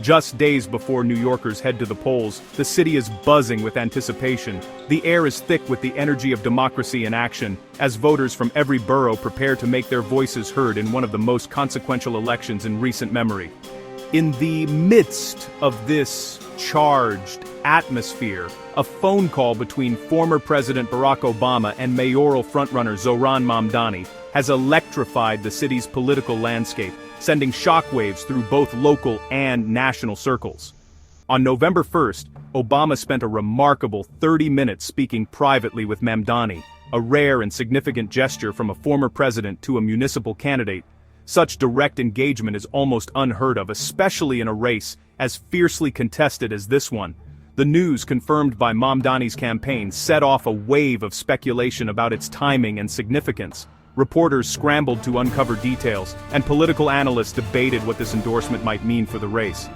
Just days before New Yorkers head to the polls, the city is buzzing with anticipation. The air is thick with the energy of democracy in action, as voters from every borough prepare to make their voices heard in one of the most consequential elections in recent memory. In the midst of this charged atmosphere, a phone call between former President Barack Obama and Mayoral Frontrunner Mamdani has electrified the city's political landscape, sending shockwaves through both local and national circles. On November 1st, Obama spent a remarkable 30 minutes speaking privately with Mamdani, a rare and significant gesture from a former president to a municipal candidate. Such direct engagement is almost unheard of, especially in a race as fiercely contested as this one. The news confirmed by Mamdani's campaign set off a wave of speculation about its timing and significance. Reporters scrambled to uncover details, and political analysts debated what this endorsement might mean for the race.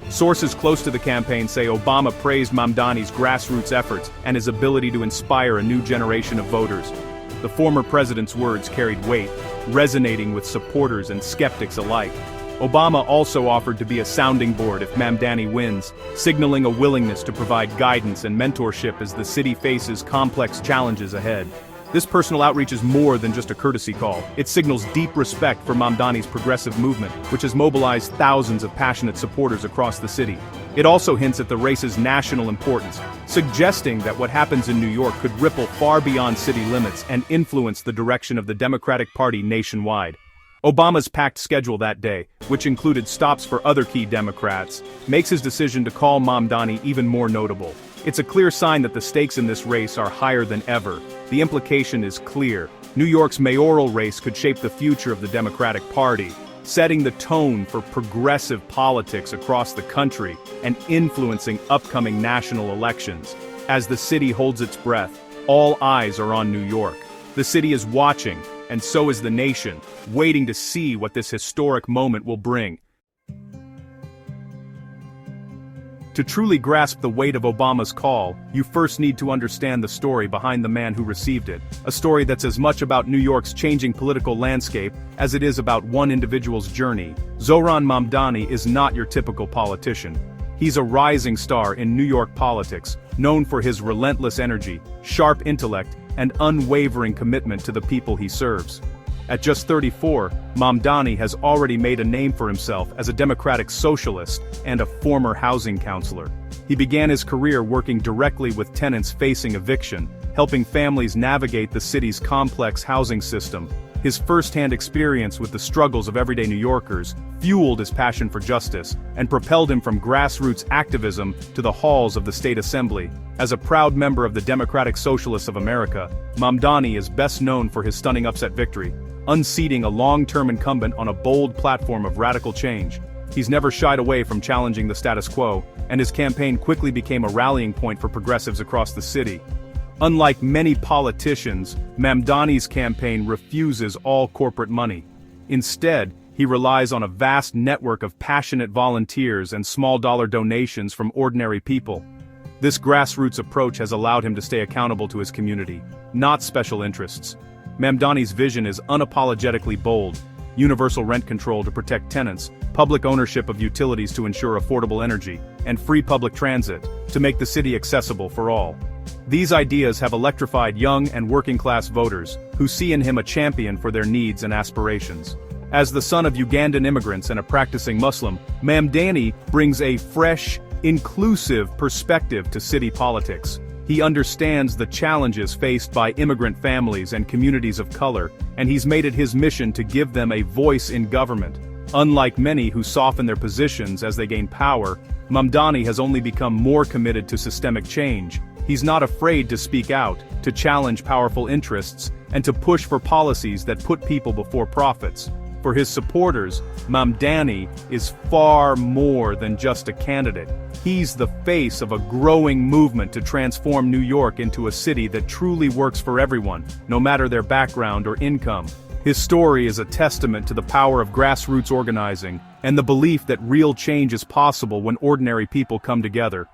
Sources close to the campaign say Obama praised Mamdani's grassroots efforts and his ability to inspire a new generation of voters. The former president's words carried weight, resonating with supporters and skeptics alike. Obama also offered to be a sounding board if Mamdani wins, signaling a willingness to provide guidance and mentorship as the city faces complex challenges ahead. This personal outreach is more than just a courtesy call. It signals deep respect for Mamdani's progressive movement, which has mobilized thousands of passionate supporters across the city. It also hints at the race's national importance, suggesting that what happens in New York could ripple far beyond city limits and influence the direction of the Democratic Party nationwide. Obama's packed schedule that day, which included stops for other key Democrats, makes his decision to call Mamdani even more notable. It's a clear sign that the stakes in this race are higher than ever. The implication is clear. New York's mayoral race could shape the future of the Democratic Party, setting the tone for progressive politics across the country and influencing upcoming national elections. As the city holds its breath, all eyes are on New York. The city is watching, and so is the nation, waiting to see what this historic moment will bring. To truly grasp the weight of Obama's call, you first need to understand the story behind the man who received it, a story that's as much about New York's changing political landscape as it is about one individual's journey. Zohran Mamdani is not your typical politician. He's a rising star in New York politics, known for his relentless energy, sharp intellect, and unwavering commitment to the people he serves. At just 34, Mamdani has already made a name for himself as a democratic socialist and a former housing counselor. He began his career working directly with tenants facing eviction, helping families navigate the city's complex housing system. His first-hand experience with the struggles of everyday New Yorkers fueled his passion for justice and propelled him from grassroots activism to the halls of the state assembly. As a proud member of the Democratic Socialists of America, Mamdani is best known for his stunning upset victory, unseating a long-term incumbent on a bold platform of radical change. He's never shied away from challenging the status quo, and his campaign quickly became a rallying point for progressives across the city. Unlike many politicians, Mamdani's campaign refuses all corporate money. Instead, he relies on a vast network of passionate volunteers and small-dollar donations from ordinary people. This grassroots approach has allowed him to stay accountable to his community, not special interests. Mamdani's vision is unapologetically bold: universal rent control to protect tenants, public ownership of utilities to ensure affordable energy, and free public transit to make the city accessible for all. These ideas have electrified young and working-class voters, who see in him a champion for their needs and aspirations. As the son of Ugandan immigrants and a practicing Muslim, Mamdani brings a fresh, inclusive perspective to city politics. He understands the challenges faced by immigrant families and communities of color, and he's made it his mission to give them a voice in government. Unlike many who soften their positions as they gain power, Mamdani has only become more committed to systemic change. He's not afraid to speak out, to challenge powerful interests, and to push for policies that put people before profits. For his supporters, Mamdani is far more than just a candidate. He's the face of a growing movement to transform New York into a city that truly works for everyone, no matter their background or income. His story is a testament to the power of grassroots organizing and the belief that real change is possible when ordinary people come together.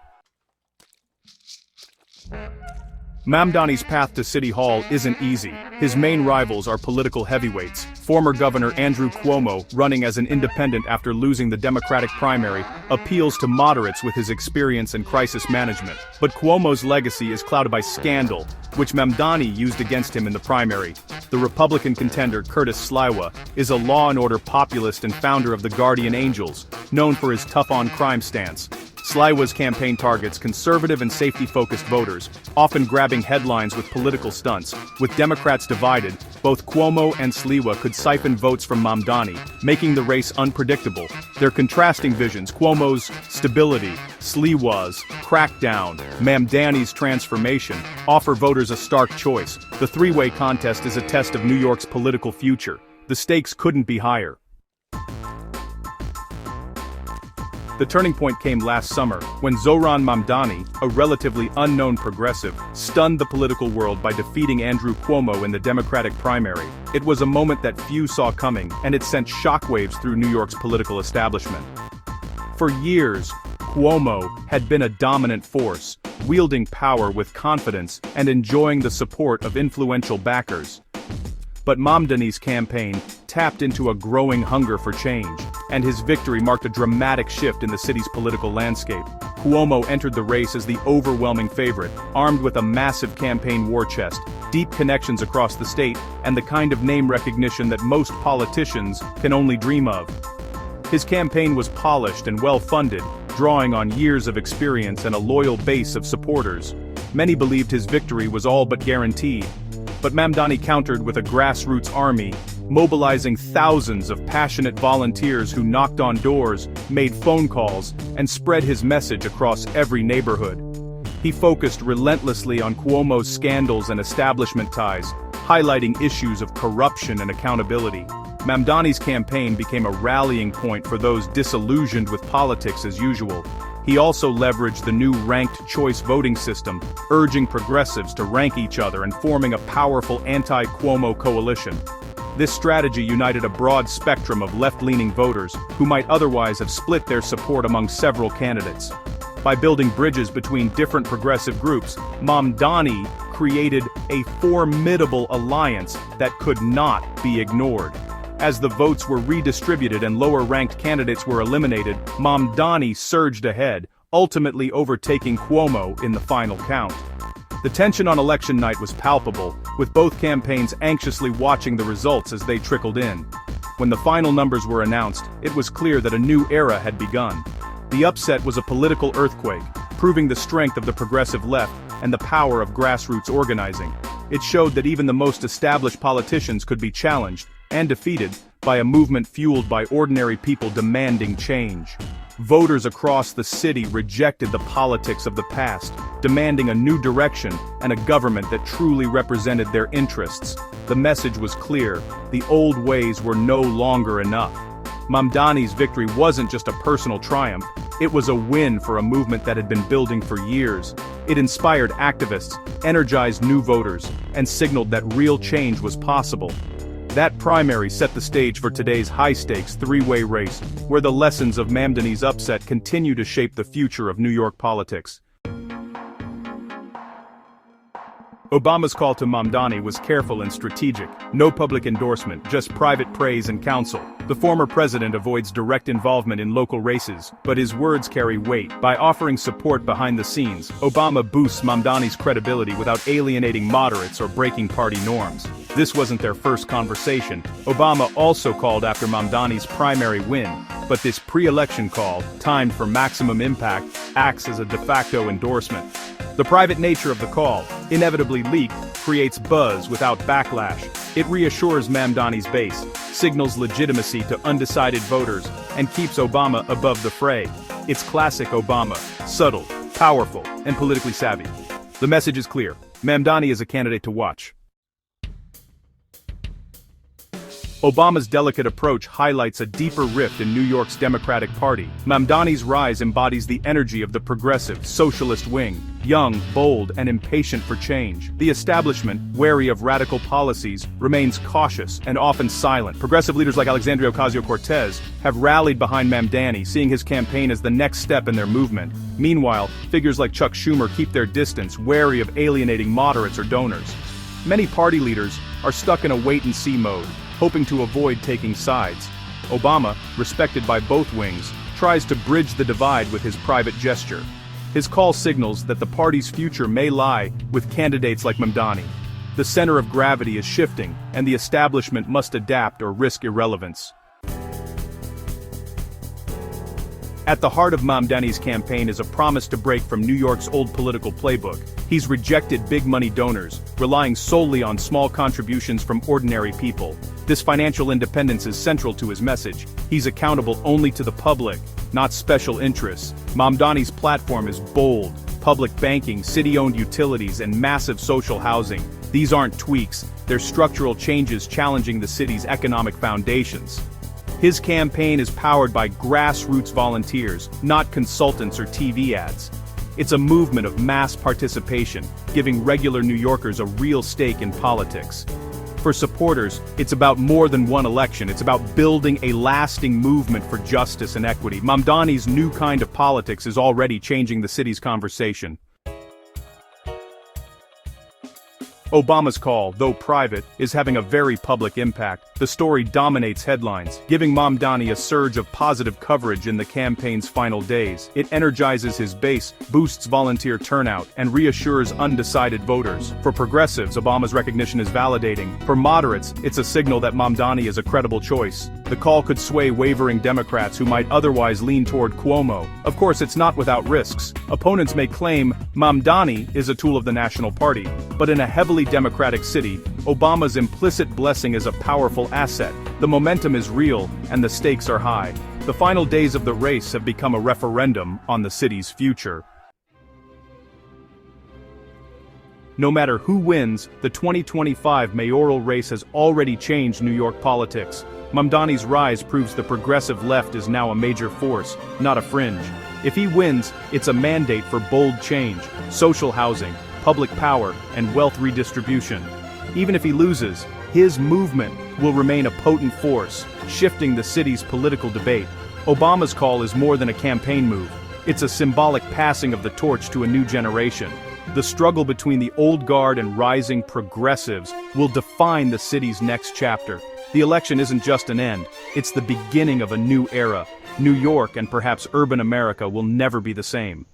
Mamdani's path to City Hall isn't easy. His main rivals are political heavyweights. Former Governor Andrew Cuomo, running as an independent after losing the Democratic primary, appeals to moderates with his experience and crisis management. But Cuomo's legacy is clouded by scandal, which Mamdani used against him in the primary. The Republican contender Curtis Sliwa is a law and order populist and founder of the Guardian Angels, known for his tough-on-crime stance. Sliwa's campaign targets conservative and safety-focused voters, often grabbing headlines with political stunts. With Democrats divided, both Cuomo and Sliwa could siphon votes from Mamdani, making the race unpredictable. Their contrasting visions, Cuomo's stability, Sliwa's crackdown, Mamdani's transformation, offer voters a stark choice. The three-way contest is a test of New York's political future. The stakes couldn't be higher. The turning point came last summer, when Zohran Mamdani, a relatively unknown progressive, stunned the political world by defeating Andrew Cuomo in the Democratic primary. It was a moment that few saw coming, and it sent shockwaves through New York's political establishment. For years, Cuomo had been a dominant force, wielding power with confidence and enjoying the support of influential backers. But Mamdani's campaign tapped into a growing hunger for change, and his victory marked a dramatic shift in the city's political landscape. Cuomo entered the race as the overwhelming favorite, armed with a massive campaign war chest, deep connections across the state, and the kind of name recognition that most politicians can only dream of. His campaign was polished and well-funded, drawing on years of experience and a loyal base of supporters. Many believed his victory was all but guaranteed. But Mamdani countered with a grassroots army, mobilizing thousands of passionate volunteers who knocked on doors, made phone calls, and spread his message across every neighborhood. He focused relentlessly on Cuomo's scandals and establishment ties, highlighting issues of corruption and accountability. Mamdani's campaign became a rallying point for those disillusioned with politics as usual. He also leveraged the new ranked choice voting system, urging progressives to rank each other and forming a powerful anti-Cuomo coalition. This strategy united a broad spectrum of left-leaning voters who might otherwise have split their support among several candidates. By building bridges between different progressive groups, Mamdani created a formidable alliance that could not be ignored. As the votes were redistributed and lower-ranked candidates were eliminated, Mamdani surged ahead, ultimately overtaking Cuomo in the final count. The tension on election night was palpable, with both campaigns anxiously watching the results as they trickled in. When the final numbers were announced, it was clear that a new era had begun. The upset was a political earthquake, proving the strength of the progressive left and the power of grassroots organizing. It showed that even the most established politicians could be challenged and defeated by a movement fueled by ordinary people demanding change. Voters across the city rejected the politics of the past, demanding a new direction and a government that truly represented their interests. The message was clear: the old ways were no longer enough. Mamdani's victory wasn't just a personal triumph, it was a win for a movement that had been building for years. It inspired activists, energized new voters, and signaled that real change was possible. That primary set the stage for today's high-stakes three-way race, where the lessons of Mamdani's upset continue to shape the future of New York politics. Obama's call to Mamdani was careful and strategic. No public endorsement, just private praise and counsel. The former president avoids direct involvement in local races, but his words carry weight. By offering support behind the scenes, Obama boosts Mamdani's credibility without alienating moderates or breaking party norms. This wasn't their first conversation. Obama also called after Mamdani's primary win, but this pre-election call, timed for maximum impact, acts as a de facto endorsement. The private nature of the call, inevitably leaked, creates buzz without backlash. It reassures Mamdani's base, signals legitimacy to undecided voters, and keeps Obama above the fray. It's classic Obama: subtle, powerful, and politically savvy. The message is clear: Mamdani is a candidate to watch. Obama's delicate approach highlights a deeper rift in New York's Democratic Party. Mamdani's rise embodies the energy of the progressive, socialist wing, young, bold, and impatient for change. The establishment, wary of radical policies, remains cautious and often silent. Progressive leaders like Alexandria Ocasio-Cortez have rallied behind Mamdani, seeing his campaign as the next step in their movement. Meanwhile, figures like Chuck Schumer keep their distance, wary of alienating moderates or donors. Many party leaders are stuck in a wait-and-see mode, hoping to avoid taking sides. Obama, respected by both wings, tries to bridge the divide with his private gesture. His call signals that the party's future may lie with candidates like Mamdani. The center of gravity is shifting, and the establishment must adapt or risk irrelevance. At the heart of Mamdani's campaign is a promise to break from New York's old political playbook. He's rejected big-money donors, relying solely on small contributions from ordinary people. This financial independence is central to his message. He's accountable only to the public, not special interests. Mamdani's platform is bold: public banking, city-owned utilities, and massive social housing. These aren't tweaks, they're structural changes challenging the city's economic foundations. His campaign is powered by grassroots volunteers, not consultants or TV ads. It's a movement of mass participation, giving regular New Yorkers a real stake in politics. For supporters, it's about more than one election. It's about building a lasting movement for justice and equity. Mamdani's new kind of politics is already changing the city's conversation. Obama's call, though private, is having a very public impact. The story dominates headlines, giving Mamdani a surge of positive coverage in the campaign's final days. It energizes his base, boosts volunteer turnout, and reassures undecided voters. For progressives, Obama's recognition is validating. For moderates, it's a signal that Mamdani is a credible choice. The call could sway wavering Democrats who might otherwise lean toward Cuomo. Of course, it's not without risks. Opponents may claim Mamdani is a tool of the national party, but in a heavily Democratic city, Obama's implicit blessing is a powerful asset. The momentum is real, and the stakes are high. The final days of the race have become a referendum on the city's future. No matter who wins, the 2025 mayoral race has already changed New York politics. Mamdani's rise proves the progressive left is now a major force, not a fringe. If he wins, it's a mandate for bold change, social housing, public power, and wealth redistribution. Even if he loses, his movement will remain a potent force, shifting the city's political debate. Obama's call is more than a campaign move. It's a symbolic passing of the torch to a new generation. The struggle between the old guard and rising progressives will define the city's next chapter. The election isn't just an end, it's the beginning of a new era. New York and perhaps urban America will never be the same.